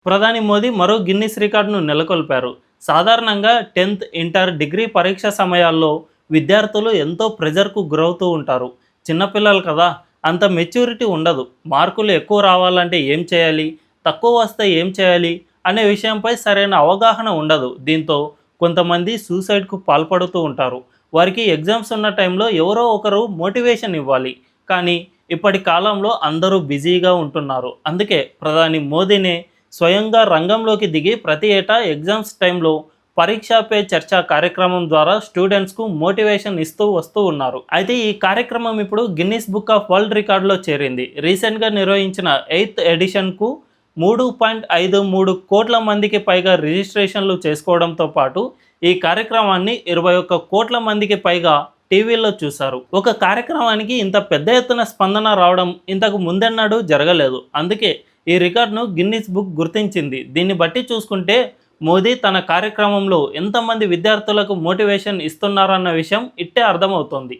ప్రధాని మోదీ మరో గిన్నిస్ రికార్డును నెలకొల్పారు. సాధారణంగా 10th, ఇంటర్, డిగ్రీ పరీక్ష సమయాల్లో విద్యార్థులు ఎంతో ప్రెజర్కు గురవుతూ ఉంటారు. చిన్నపిల్లలు కదా, అంత మెచ్యూరిటీ ఉండదు. మార్కులు ఎక్కువ రావాలంటే ఏం చేయాలి, తక్కువ వస్తే ఏం చేయాలి అనే విషయంపై సరైన అవగాహన ఉండదు. దీంతో కొంతమంది సూసైడ్కు పాల్పడుతూ ఉంటారు. వారికి ఎగ్జామ్స్ ఉన్న టైంలో ఎవరో ఒకరు మోటివేషన్ ఇవ్వాలి. కానీ ఇప్పటి కాలంలో అందరూ బిజీగా ఉంటున్నారు. అందుకే ప్రధాని మోదీనే స్వయంగా రంగంలోకి దిగి ప్రతి ఏటా ఎగ్జామ్స్ టైంలో పరీక్షా పే చర్చ కార్యక్రమం ద్వారా స్టూడెంట్స్కు మోటివేషన్ ఇస్తూ వస్తూ ఉన్నారు. అయితే ఈ కార్యక్రమం ఇప్పుడు గిన్నిస్ బుక్ ఆఫ్ వరల్డ్ రికార్డులో చేరింది. రీసెంట్గా నిర్వహించిన 8th ఎడిషన్కు 3.53 కోట్ల మందికి పైగా రిజిస్ట్రేషన్లు చేసుకోవడంతో పాటు ఈ కార్యక్రమాన్ని 21 కోట్ల మందికి పైగా టీవీల్లో చూశారు. ఒక కార్యక్రమానికి ఇంత పెద్ద ఎత్తున స్పందన రావడం ఇంతకు ముందెన్నడూ జరగలేదు. అందుకే ఈ రికార్డును గిన్నిస్ బుక్ గుర్తించింది. దీన్ని బట్టి చూసుకుంటే మోదీ తన కార్యక్రమంలో ఎంతమంది విద్యార్థులకు మోటివేషన్ ఇస్తున్నారన్న విషయం ఇట్టే అర్థమవుతోంది.